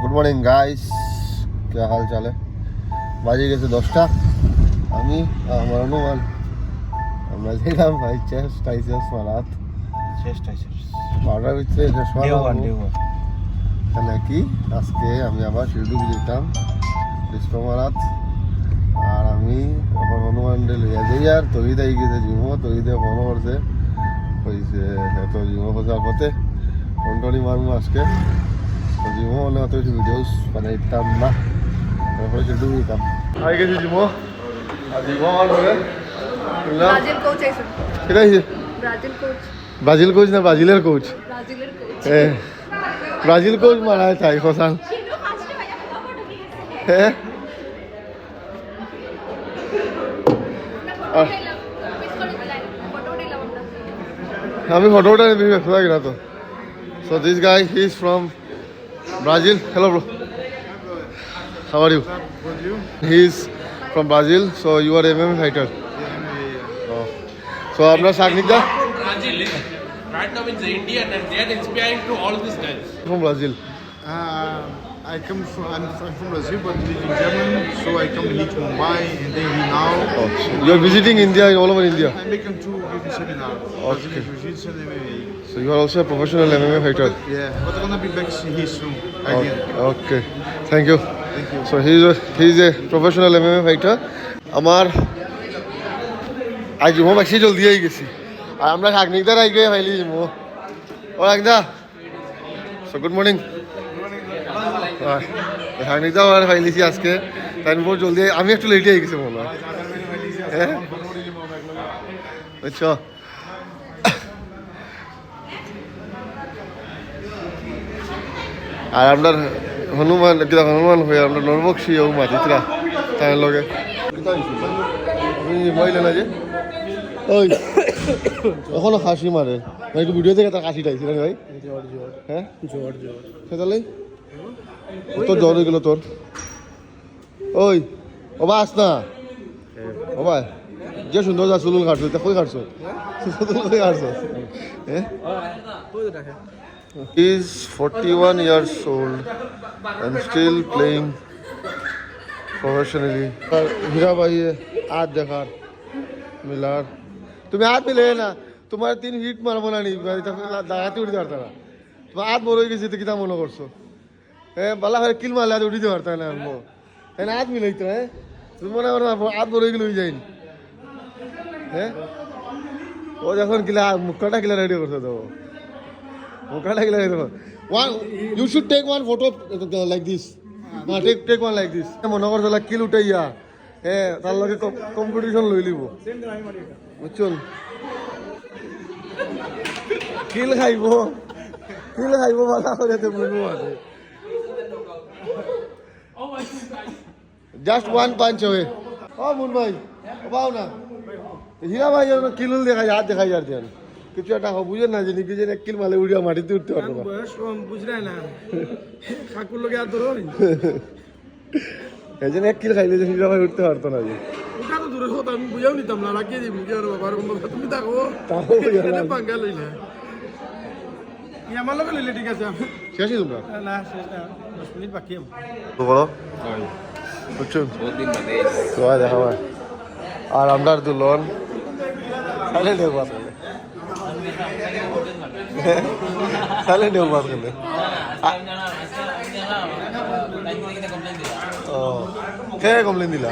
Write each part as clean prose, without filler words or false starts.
Good morning guys, क्या हाल चाल है? বাজে গেছে 10টা। আমি আমার অনুমান আমরা যেলাম ভাই চেস্ট টাইসেস মারাত পাড়ার ভিতরে নাকি আজকে আমি আবার শিরডু যেতাম ডিস্কো মারাত। আর আমি এখন অনুমান লইয়া যাই আর তৈরি দেয় গেছে জিমো তৈরি দিয়ে মনে করছে হয়েছে এত জিমো খোঁজার পথে কন্ট্রোলই মারবো আজকে জিমো মনে অত ভিডিওস বানাইতাম না, তারপরে শিরডু যেতাম আই গেছি জিমো। আর জিমো আমার ধরে ব্রাজিল কোচ আইছে। ঠিক আছে, ব্রাজিল কোচ না ব্রাজিলের কোচ? ব্রাজিলের কোচ। ব্রাজিল কোচ মারায় তাই খোসান। হ্যাঁ আমি ফটো উঠা নেবি ব্যস্ত থাকি না তো। So this guy he is from Brazil. Hello bro, how are you? He is from Brazil, so you are MMA fighter. Oh. So apna Saknika Brazil right now in India and they are inspiring to all these guys from Brazil. I'm from Brazil, but live in Germany, so I come here to Mumbai and then here now. Oh. You are visiting India, all over India. I'm making to give a seminar. Okay. Jiu-Jitsu and MMA. So you are also a professional MMA fighter. Yeah, but I'm gonna be back here soon again. Okay. Thank you. Thank you. So he is a professional MMA fighter. আমার আজ জিমো বেশি জলদি I গেছি আর আমরা সাকনিকদার I গিয়ে ফাইলি জিমো। ও একদা so good morning. সাকনিকদার আর ফাইলিছি আজকে তাই বহুত জলদি আমি একটু লেটে আই গেছি মনে হয়। হ্যাঁ আচ্ছা আর আপনার হনুমান কিনা হনুমান হয়ে আমরা নরবক্সি ও মাতিতরা তাই লগে আপনি মহিলা না যে ওই এখনো হাসি মারে ভাই একটু ভিডিও থেকে তার হাসি টাইছি না ভাই? হ্যাঁ জ্বর সেটালেই তোর জ্বর হয়ে গেল তোর। ওই ও বা আস না ও ভাই যে সুন্দর যা চুলুল কাটছো তা কই কাটছো কই কাটছো? হ্যাঁ He is 41 years old and still playing professionally. हीरा भाई हाथ देखा मिलार तुम्हें हाथ मिले ना तुम्हारे 3 हिट मारबो ना नहीं दागाते उड़ी पारता ना तुम हाथ मोर हो गई तो कितना मनो करছো বালা হয় কিল মারলে হাত উঠিতে পারতা না মো তাই না হাত মিলাইতো। হ্যাঁ তুমি মনে করো হাত মোর হয়ে গেলে হয়ে যায়নি। হ্যাঁ ও যখন কিলা মুখটা কিলা রেডি করছো তো you should take one photo like this. take one like this. মনে করছো কিল উঠাইয়া হ্যাঁ তার লগে কম্পিটিশন লই লিব বুঝছুন। কিল খাইব বালা করে তো বুঝবো আছে জাস্ট ওয়ান পাঞ্চ away. ও মুন ভাই বাও না হীরা ভাই কিল দেখাই হাত দেখাই যার দেন কিছু একটা বুঝেন না যে নাকি যে কিল মালে উড়িয়া মাটিতে উঠতে পারবো না বুঝলে না ঠাকুর লোকে আর ধরো এই জন্য এক কিল খাইলে যে হীরা ভাই উঠতে পারতো না যে ওটা তো দূরে হতো আমি বুঝাও নিতাম না রাখিয়ে দিবি কি আর বাবার তুমি থাকো পাঙ্গা লইলে আমার লোক লইলে ঠিক আছে শেষই তোমরা না শেষ না 10 মিনিট বাকি তো বলো বুঝছুন बहुत दिन बाद তো দেখা হয় আর আমরা দুলন সাইলেন্ট হয়ে বাত করলে সাইলেন্ট হয়ে বাত করলে ও কে কমপ্লেন দিলা?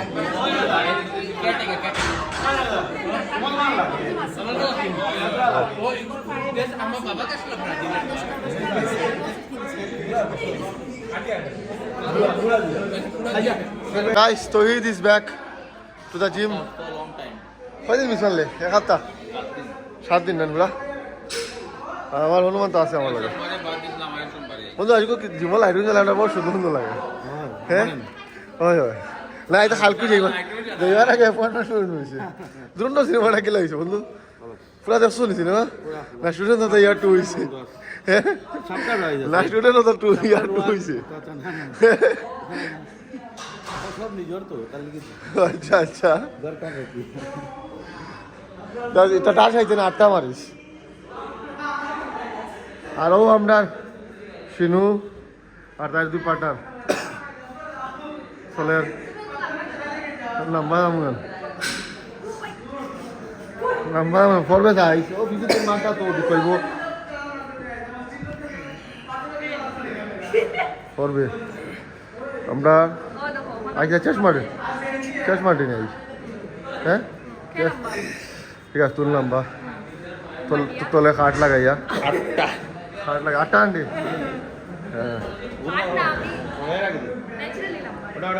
Guys, Tawheed is back to the gym. কয়দিন মিস মারলে? এক সপ্তাহ 7 দিন না আমার হনুমান তো আছে আমার লাগে বন্ধু আজকে জিমো লাইট জ্বালানো বহুত সুন্দর সুন্দর লাগে। হ্যাঁ হয় হয় না এটা খালকু যাইবার আগে অ্যাপয়েন্টমেন্ট শুরু হয়েছে দুরন্ত সিনেমাটা কি লাগছে বন্ধু পুরা দেখছো নি সিনেমা না স্টুডেন্ট তো ইয়ার 2 হয়েছে। হ্যাঁ না স্টুডেন্ট তো 2 ইয়ার 2 হয়েছে। আচ্ছা আচ্ছা এটা টাচ হইতে না 8টা মারিস আরও আমরা শিনু আর তার দুই পার্টনার চলের লম্বা আমগান লম্বা পড়বে যাই ও বিদ্যুৎ মাটা তো কইব পড়বে আমরা আচ্ছা চশমাটি নেই হ্যাঁ ঠিক আছে তুললাম বা তলে খাট লাগাইয়া খাট লাগা 8টা আন্টি হ্যাঁ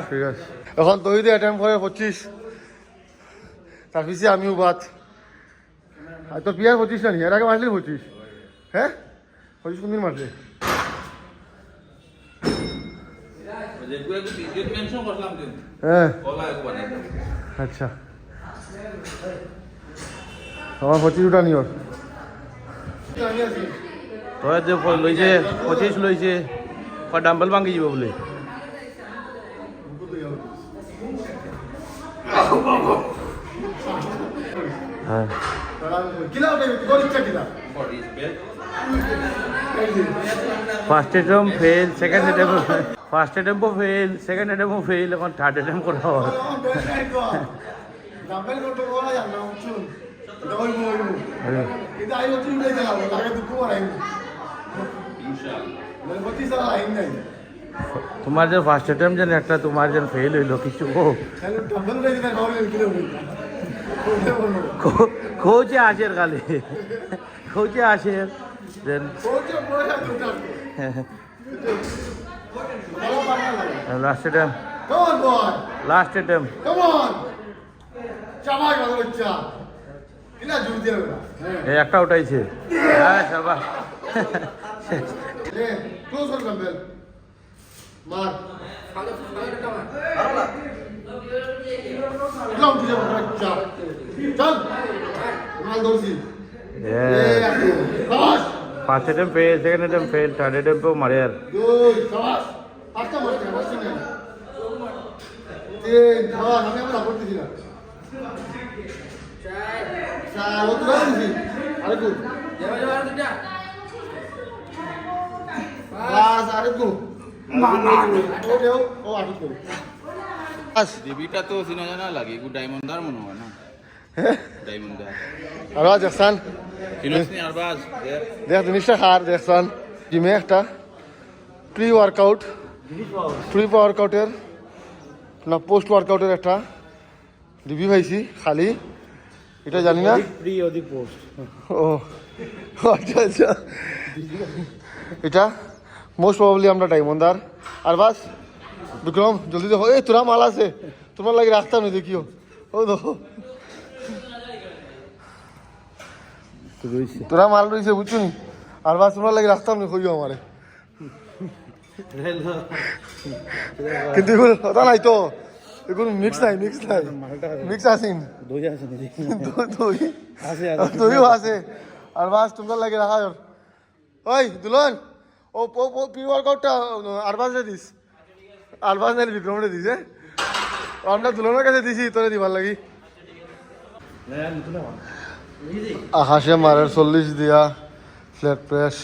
ঠিক আছে এখন তৈরি অ্যাটেম্প করে 25 তার পিছিয়ে আমিও বাদ আর তোর পিয়ার 25 না নি এর আগে মারলি 25 হ্যাঁ 25 কোন দিন মারলে হ্যাঁ আচ্ছা আমার 25 উঠা নিও যে লইছে 25 লইছে ডাম্বেল ভাঙি যাব বলে হ্যাঁ first attempt fail second attempt first অ্যাটেম্পও ফেল সেকেন্ড অ্যাটেম্পও ফেল এখন থার্ড অ্যাটেম্প করা হয় তোমার যে ফার্স্ট অ্যাটেম্প যেন একটা তোমার যেন ফেল হইলো কিছু খোঁজে আসের খালি খোঁজে আসের then last attempt last attempt এই একটা উঠাইছে হ্যাঁ সবা first attempt fail second attempt fail third অ্যাটেম্পও মারে আর দেবীটা তো চিনা জানা লাগে ডায়মন্ডার মনে হয় না ডায়মন্ডার আরবাজ দেখছান চিনসনি আরবাজ দেখ জিনিসটা খার দেখছান জিমে একটা প্রি ওয়ার্কআউটের না পোস্ট ওয়ার্কআউটের একটা রিভিউ পাইছি খালি এটা জানি না প্রি অধিক পোস্ট ও আচ্ছা আচ্ছা এটা মোস্ট প্রবাবলি আমরা ডায়মন্ডার আর বাস বিক্রম জলদি দেখো এই তোরা মাল আছে তোমার লাগে রাখতাম না দেখিও ও দেখো তোরা মাল রয়েছে বুঝছো নি আর বাস তোমরা লাগে রাখতাম না কইও আমারে কিন্তু এগুলো কথা নাই তো এগুলো মিক্স নাই মিক্স আসেন দই আছে দইও আছে আর বাস তোমরা লাগে রাখা ওই দুলন ও প্রি ওয়ার্কআউটটা আরবাজে দিস আরবাজ নাই বিক্রমে দিস আমরা দুলনের কাছে দিছি তোরে দিবার লাগি আকাশে মারের 40 দিয়া ফ্ল্যাট প্রেস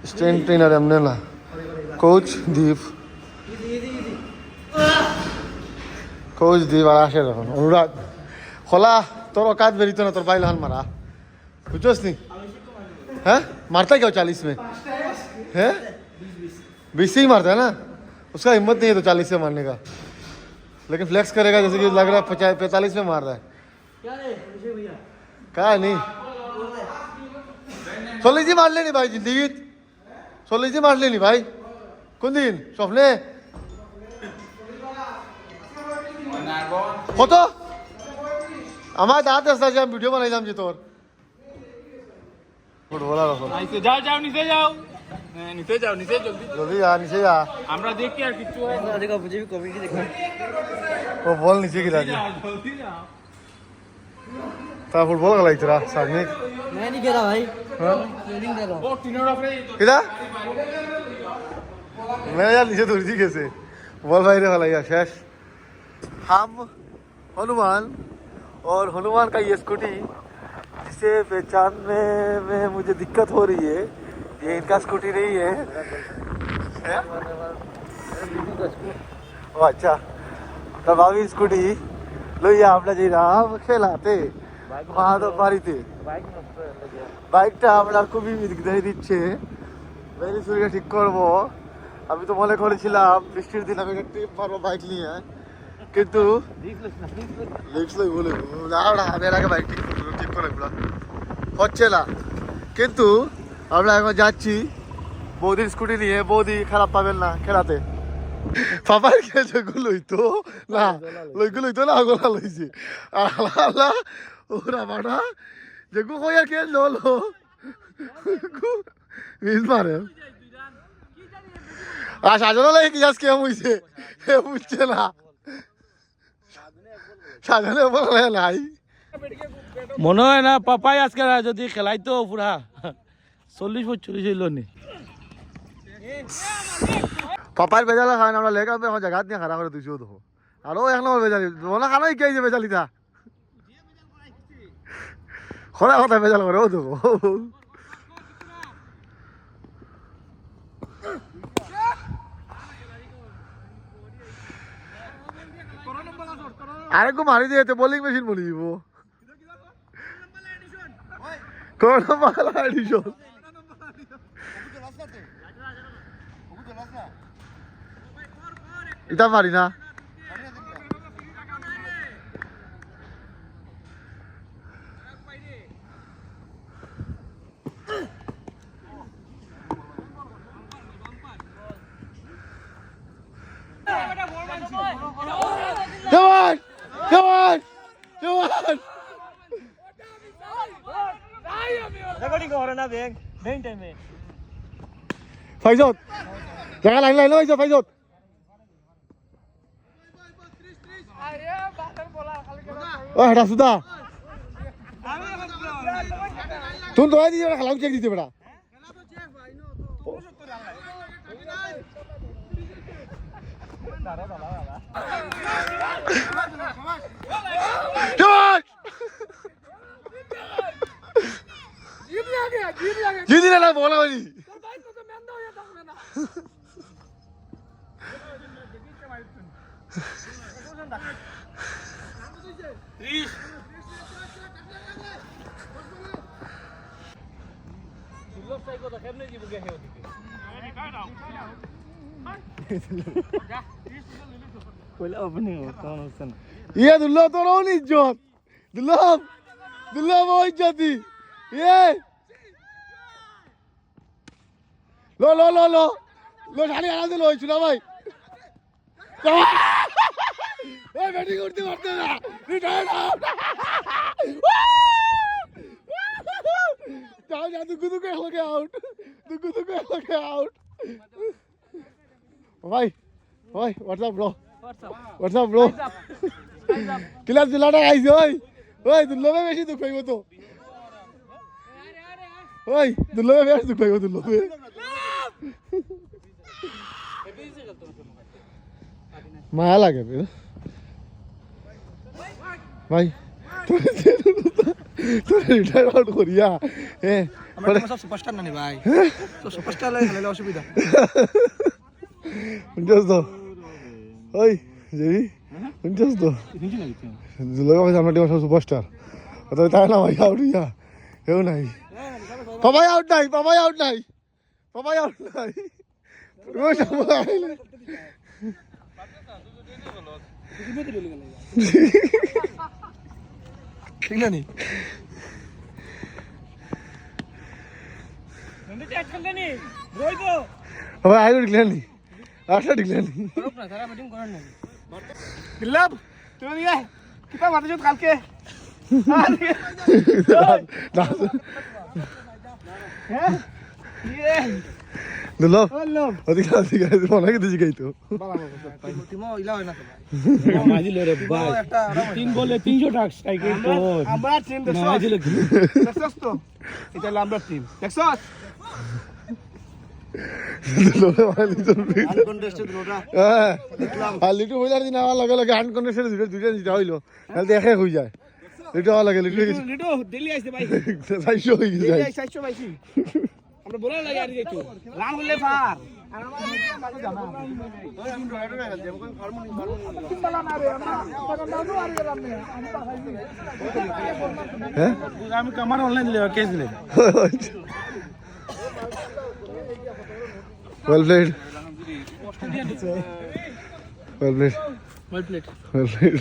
স্ট্রেন্থ ট্রেনার এমনি না কোচ দীপ আর আসে তখন অনুরাগ খোলা তোর কাজ বেরিত না তোর বাইল হান মারা বুঝছস নি হ্যাঁ मारता क्या 40 में है 20 से ही मारता है ना उसका हिम्मत नहीं है तो 40 से मारने का लेकिन फ्लेक्स करेगा जैसे कि लग रहा है 45 में मार रहा है क्या नहीं 40 मार लेनी भाई जिंदगी 40 मार लेनी भाई কোন দিন স্বপ্নে কত আমার দাঁত আসতে আমি ভিডিও বানাইলাম যে তোর ফুটবলার যাও যাও নিচে যাও নিচে যাও নিচে জলদি জলদি যা নিচে যা আমরা দেখি আর কিছু হয় না দেখো বুঝবি কমিটি দেখো ও বল নিচে গিরা দি জলদি যাও তা ফুটবল খেলাই তোরা সামনে मैं नहीं खेला भाई ट्रेनिंग कर रहा हूं ओ तीनों अपने কিরা मैं यार नीचे दूर जी कैसे बॉल भाई ने खेलाई शेष हम हनुमान और हनुमान का ये स्कूटी जिसे पहचानने में मुझे दिक्कत हो रही है ये इनका स्कूटी नहीं है ও আচ্ছা তো ভাবি স্কুটি লইয়া আমরা যাইলাম খেলাতে মাহাতো বাড়িতে বাইকটা আপনার খুবই দেখে দিচ্ছে ভেরি সুইটা ঠিক করবো আমি তো মনে করেছিলাম বৃষ্টির দিন আমি একটা ট্রিপ মারবো বাইক নিয়ে কিন্তু বলে আমি এর আগে বাইক ঠিক করে হচ্ছে না কিন্তু আমরা এখন যাচ্ছি বৌদির স্কুটি নিয়ে বৌদি খারাপ পাবেন না খেলাতে পাপার খেলছে গুলোই তো না লইগুলোই তো না গোলা লইছে আল্লাহ ওরা বাড়া যে গু হইয়া খেল হলো মিস মারে আর সাজানো লাগে কি আজকে হইছে বুঝছে না সাজানো বলে নাই মনে হয় না পাপাই আজকে যদি খেলাইতো পুরা 40-45 হইল নি পাপার বেজালা খায় না আমরা লেখা এখন জায়গা দিয়ে খারাপ করে তুইছিও দেখো আরো এক নম্বর বেজালি মনে খানাই কে যে বেজালিটা খরা কথা বেজাল করে ও দেখো আরেকটু মারি দিয়ে বোলিং মেশিন বলি দিব কোন বাংলা এডিশন এটা পারি না Come on! Come on! Come on! ফাইজত জায়গা লাইন লাইন হয়েছে ফাইজত ও হেটা সুদা তুমি তো দিয়ে খেলা চেক দিতে বেটা जीत लेना बोला भाई ये दुल्ला तो रहो नहीं इज्जत दुल्ला वो इज्जती ये लो लो लो लो लो साड़ी आराम से लो चुना भाई ओए बैटिंग करते मारते ना रिटायर आउट जाओ जा दुगु के आउट भाई भाई व्हाट्सअप ब्रो क्लास दिलाटा गाइस ओए दुल्लो में बेशी दुख पाइबो तो ओए दुल्लो में बेशी दुख पाइबो दुल्लो में माया लागे भाई তোর রিটায়ার আউট করিয়া আমরা সব সুপারস্টার না ভাই তো সুপারস্টার লাগে খেলে অসুবিধা বুঝছস তো ওই জেরি বুঝছস তো জুলগা ভাই আমরা টিম সব সুপারস্টার তো তাই না ভাই আউট ইয়া হেও নাই পাপাই আউট নাই ওই সামনে ঠিক না নি ভাই আইলো ডিক্লেয়ারনি আটটা ডিক্লেয়ারনি বিল্লাব তুমি নিয়ে কিটা মারতে যাও কালকে হ্যাঁ দুলো ওদিকে অনেকে দিছি গাইতো টিমো ইলা হয় না মাজিলে রে ভাই 3 বলে 300 টাকা স্ট্রাইক তো আমরা টিম দেখছস তো এটা আমরা টিম দেখছস দুলো ভাই লিটন আনকন্টেস্টেড রোডা হ্যাঁ আর লিটু বইলার দিন আমার লগে আনকন্টেস্টেড দুইটা দিতে হইলো তাহলে দেখে হই যায় লিটু আমার লাগে লিটু দিল্লি আইছে ভাই 400 হই যায় দিল্লি 400 ভাই আমরা বলা লাগে আর যাইতো রান হলে পার হ্যাঁ আমি আমার অনলাইন দিলে কেস দিলে well played well played well plate well played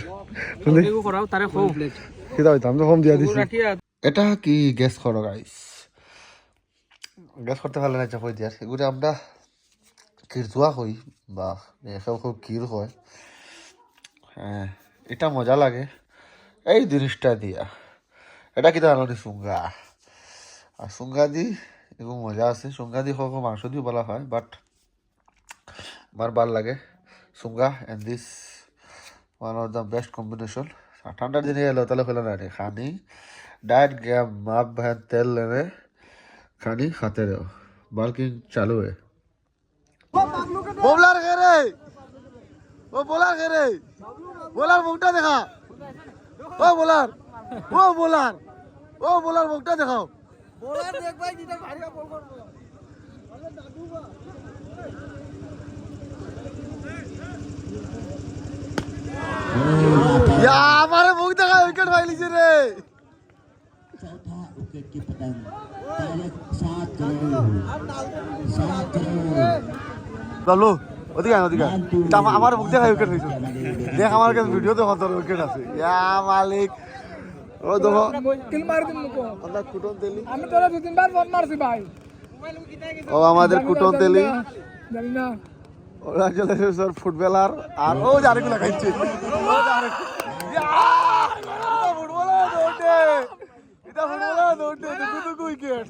এগো করাও তারে খো প্লেট কিতা হইতাম তো কম দিয়া দিছি এটা কি গ্যাস করো গাইস গ্যাস করতে পারলে না চাপাই দিয়ার এগুলো আমরা কিরজুয়া হই বা এসব খুব কির হয় হ্যাঁ এটা মজা লাগে এই জিনিসটা দিয়া এটা কিতা আনো সুঙ্গা আর সুঙ্গা দি এগুলো মজা আছে সুঙ্গা দি হোক মাংস দিয়ে বলা হয় বাট আমার ভাল লাগে সুঙ্গা and this one of the best combination ঠান্ডার দিনে এলো তাহলে হলো না রে খানি डाइट गया माप बहन तेल लेने खानी खाते रहो बाल्किंग चालू है बोलार कह रहे वो बोलार कह रहे बोलार मुक्ता दिखा वो बोलार मुक्ता दिखाओ बोलार देख भाई जिधर भारी का बोल या हमारे मुख दिखा विकेट भाई लीजिए रे चौथा विकेट की पतंग डायरेक्ट 7 करोड़ चलो ওদিকে আমার মুখ দেখা উইকেট হয়েছে দেখ আমার কাছে ভিডিও দেখো তোর উইকেট আছে ইয়া মালিক ও দেখো কিল মার দিন মুকো আমরা কুটন তেলি আমি তোরা দুই তিনবার ফোন মারছি ভাই ও আমাদের কুটন তেলি জানি না ওরা চলে স্যার ফুটবলার আর ও আরেকগুলো খাইছে ফুটবলার দৌড়ে দুটো উইকেট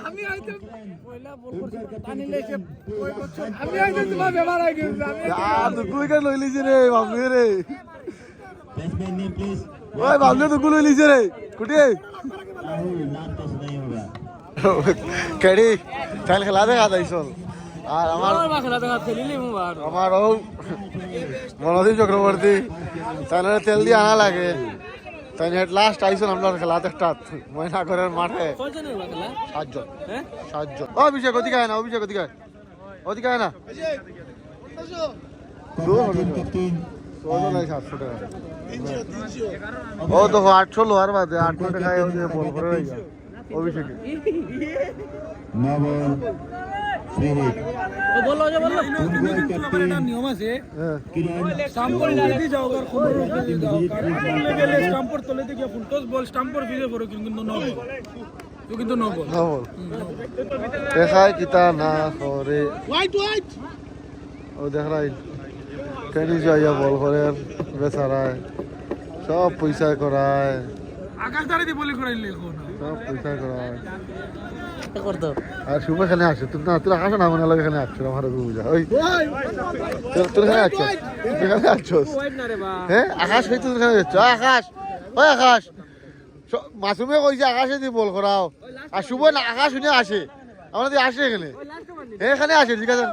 আমি আইতে পয়লা বল করছি পানি লেকে ওই করছো আমি আইতে তোমার ব্যবহার আই গেছে আমি দুটো উইকেট লই লিছে রে বাবু রে बैट्समैन नेम प्लीज ওই বাবু দুটো লই লিছে রে কুটি राहुल नाम तो नहीं होगा কেডি চাল খেলা দেখা যাইছল আর আমার খেলা দেখা খেলিলি মু আর আমার ও মনোদীপ চক্রবর্তী তাহলে তেল দিয়ে আনা লাগে তাই হেড লাস্ট আইসন আমরা খেলাতে স্টার্ট ময়নাগরের মাঠে কয়জন হইবা খেলা 7 জন হ্যাঁ 7 জন অভিষেক ওদিকে আয় না ওদিকে আয় না कैप्टन ও নাই 700 টাকা ও তো 800 লোয়ার বাদে 800 টাকায় ও যে বল করে রাখা অভিষেক नो बॉल फ्री हिट ও বললো যে বললো कैप्टन নিয়ম আছে হ্যাঁ किरण স্টাম্পর লাগি যাও আর খবর রেখে দাও কারণ গেলে স্টাম্পর তলে থেকে ফুল টস বল স্টাম্পর ভিজে পড়ো কিন্তু নো বল তো কিন্তু নো বল না বল দেখায় কিতা না করে হোয়াইট ও দেখ রাই টেনিস যাইয়া বল করে বেচারায় সব পয়সা করায় আকাশ দাঁড়িয়ে বলি করাইলে এখন সব পয়সা করায় করতো আর শুভ এখানে আসছে তুই না তুই আকাশ না মনে লাগে এখানে আসছো আমার বুঝা ওই তোর এখানে আসছো এখানে আসছোস হোয়াইট না রে বা হ্যাঁ আকাশ হইতে তুই এখানে যাচ্ছ আকাশ ওই আকাশ মাসুমে কইছে আকাশে দিয়ে বল করাও আর শুভ না আকাশ শুনে আসে আমরা দিয়ে আসে এখানে এখানে আসে ঠিক আছে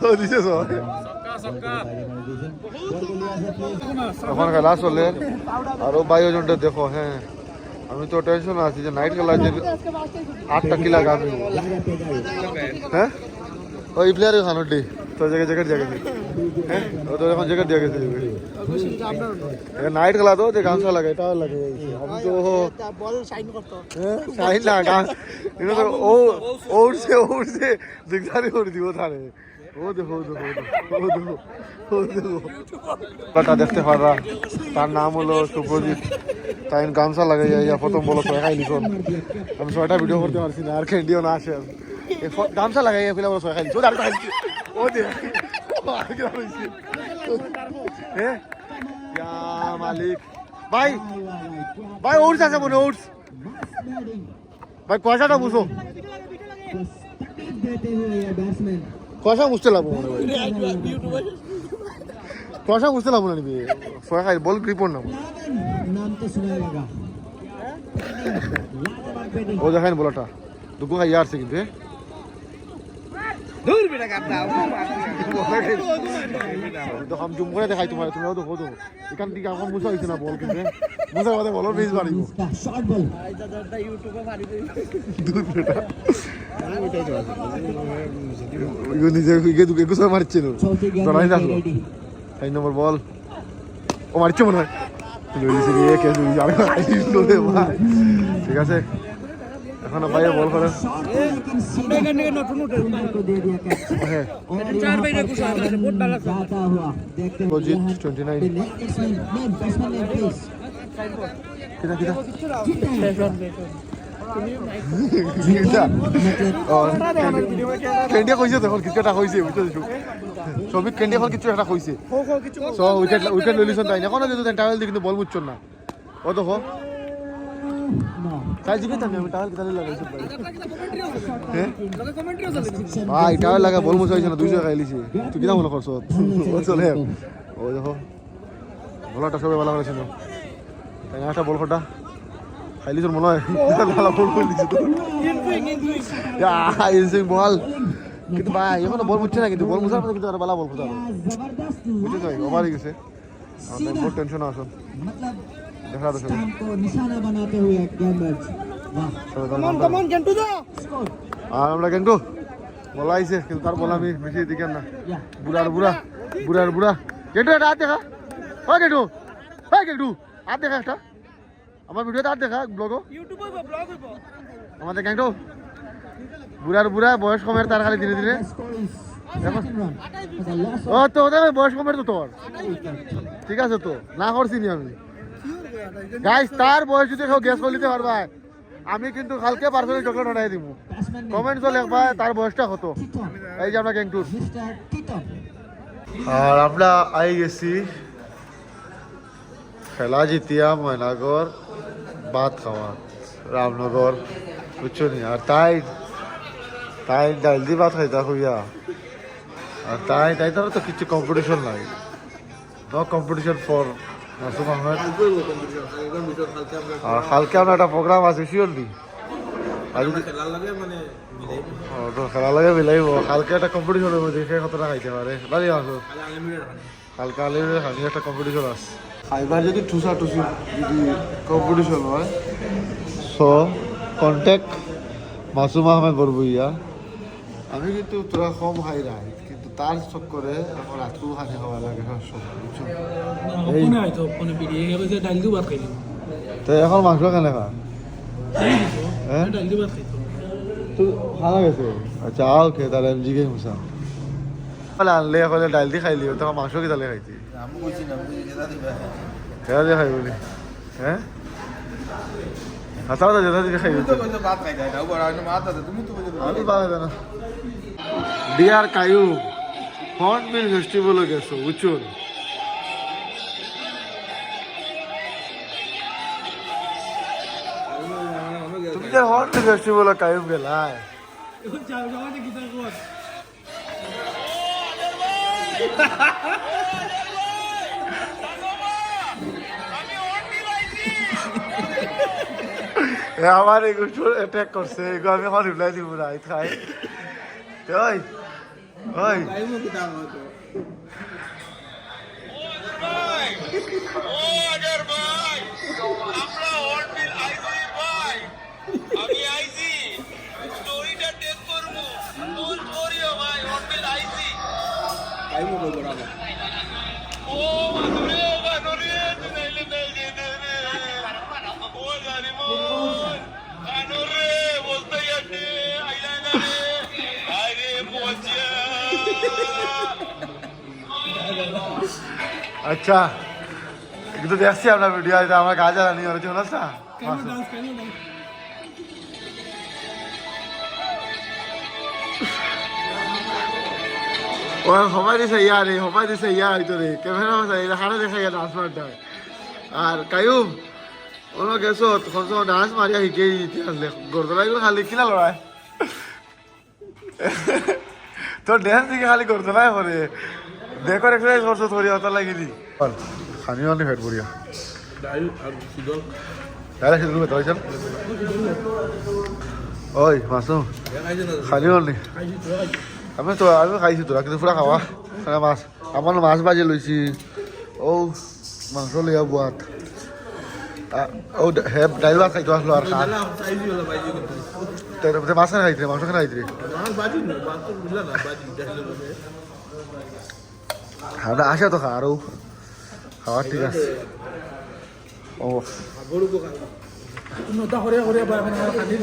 ও দিছে সব এখন খেলা চলে আরো বাই ওজনটা দেখো হ্যাঁ আমি তো টেনশন আছি যে নাইট খেলা যে 8টা কিলা গাবি হ্যাঁ ওই প্লেয়ার খানো ডি তো জ্যাকেট দিয়ে গেছে হ্যাঁ ও তো এখন জ্যাকেট দিয়ে গেছে নাইট খেলা তো যে গামছা লাগে এটাও লাগে আমি তো বল সাইন করতো হ্যাঁ সাইন না গান এটা তো ও উড়ছে দিগদারি করে দিব তারে ও দেখো পাটা দেখতে পারা তার নাম হলো সুপ্রজিৎ তাই গামছা লাগাইয়া প্রথম বলো তো খাই লিখুন আমি 6টা ভিডিও করতে পারছি না আর ক্যান্ডিও না আসে গামছা লাগাইয়া ফেলে বলো খাই লিখো আর খাইছি ও দে হ্যাঁ ইয়া মালিক ভাই ওটস আছে মনে ওটস ভাই পয়সাটা বুঝো देते हुए ये बैट्समैन পয়সা বুঝতে লাগবো মনে ভাই পয়সা বুঝতে লাগবো না নিবি ছয় খাই বল গ্রিপন না नाम तो सुना होगा ও দেখাই বলাটা দুগু খাই আসছে কিন্তু দূর বেটা কাপড়া দেখো আমি জুম করে দেখাই তোমার তোমরাও দেখো তো এখান থেকে এখন মুসা হয়েছে না বল কিন্তু মুসার মধ্যে বলার বেশ বাড়িব इसका शॉट बॉल ইউটিউবে মারি দূর বেটা নিজে একুশ মারছে चौथी गेंद ধরাই लेके থাকলো रेडी 3 নম্বর বল ও মারছে মনে হয় ঠিক আছে এখন বাইরে বল করে शॉट को लेकिन सीधा विनर को दे दिया कैच হ্যাঁ और यहाँ पर जाता हुआ देखते हैं अपोजिट यहाँ 29 बैट्समैन नेम प्लीज কিটা কিটা কেন্ডিয়া কইছে দেখোন কিছু একটা কইছে বুঝতে দিছো সবিক কেন্ডিয়া এখন কিছু একটা কইছে সো উইকেট লইলিছন তাই না কোন যদি টাওয়েল দি কিন্তু বল বুঝছন না ও দেখো नो কাল জিগে তানি আমি টাওয়েল কিতালে লাগাইছি হ্যাঁ ভাই টাওয়েল লাগা বল মুছাইছ না 200 খাইলিছি তুই কিনা মনে করছ ও চলে ও দেখো বলটা সবে ভালো করেছিল তাই একটা বল ফটা খাইলিছ মনে হয় ভালো বল কইলিছ তো ইনসুইং বল কিন্তু ভাই এখন বল বুঝছে না কিন্তু বল মুছার পরে কিন্তু আর ভালো বল ফুটাবে जबरदस्त বুঝতে যাই ওভার হয়ে গেছে আমাদের বহুত টেনশন আছে मतलब দেখা দাও स्टैम्प को निशाना बनाते हुए गेंदबाज वाह আর আমরা কিন্তু বলা আইছে কিন্তু তার বলা আমি বেশি দিকেন না বুড়ার বুড়া কেটু এটা হাত দেখা হয় কেটু হাত দেখা একটা আমার ভিডিওতে হাত দেখা ব্লগও আমাদের কেটু বুড়া বয়স কমের তার খালি ধীরে ধীরে second run for the loss ও তো ওদের বয়স কমের তো তোর ঠিক আছে তো না করছি নি আমি গাইস তার বয়স যদি কেউ গ্যাস করে নিতে পারবা আমি কিন্তু কালকে পার্সোনালি চকলেট অর্ডার দিব batsman কমেন্টস লিখবা তার বয়সটা কত Titon এই যে আমরা গ্যাংটুর Mr. Titon আর আমরা আই গেছি খেলা জিতিয়া ময়নাগর ভাত খাওয়া রামনগর বুঝছো নি আর তাই ডাইল দি ভাত খাইতা খুঁয়া আর তাই তো কিছু কম্পিটিশন নাই no competition for Masum Ahmed আর কালকে আমরা একটা প্রোগ্রাম আছে শিওর দি আর যদি খেলা লাগে মিলাইব কালকে একটা কম্পিটিশন হবে দেখে কতটা খাইতে পারে বাড়ি আসো কালকে আলিমের হানি একটা কম্পিটিশন আছে খাইবার যদি টুসা টুসি যদি কম্পিটিশন হয় সো কন্ট্যাক্ট মাসুম আহমেদ বরবইয়া আমি কিন্তু তোরা কম খাই নাই কিন্তু তার চক্করে এখন রাতকু খানি খাওয়া লাগে সব বুঝছো তো এখন মাংস কেনে খা হ্যাঁ তো ভালো গেছে আচ্ছা ওকে তাহলে আমি জিজ্ঞেস মুসা তাহলে আনলে এখন ডাইল দি খাইলি তখন মাংস কি তাহলে খাইছি খেয়া দিয়ে খাই বলি হ্যাঁ হাতাও তো যেটা দিকে খাই আমি বাধা না ডিয়ার কায়ু হর্নবিল ফেস্টিভ্যালে গেছো বুঝছো তুমি যে হর্নবিল ফেস্টিভ্যালে কায়ু গেলায় আমার এগুলো অ্যাটাক করছে এগুলো আমি এখন রিপ্লাই দিব না খাই ওই ওই আচ্ছা কিন্তু দেখছি আপনার ভিডিও আছে আমার কাজ জানি হচ্ছে না ও সবাই দিছে ইয়া হইতো রে ক্যামেরা হারে দেখা গেল ডান্স মারটা আর কায়ুম ওনো গেছো তখন তো ডান্স মারিয়া শিখে আসলে গরদলাইগুলো খালি কিনা লড়াই তোর ড্যান্স দিকে খালি গরদলাই করে দেখর এক্সারসাইজ করছো থরি হতা লাগিলি খানি অনেক ফেট বড়িয়া তাহলে শুরু করতে হয়েছেন ওই মাসুম খানি অনেক আমি খাইছি তোরা কিন্তু পুরা খাওয়া মাছ আমার মাছ বাজে লইছি ও মাংস লইয়া বুয়াত ও ডাইল ভাত খাইতে আসলো আর মাছ খানা খাইতে মাংস খানা খাইতে আমরা আসা তো খা আরও খাওয়ার ঠিক আছে ও নটা হরিয়া হরিয়া বা এখন খানি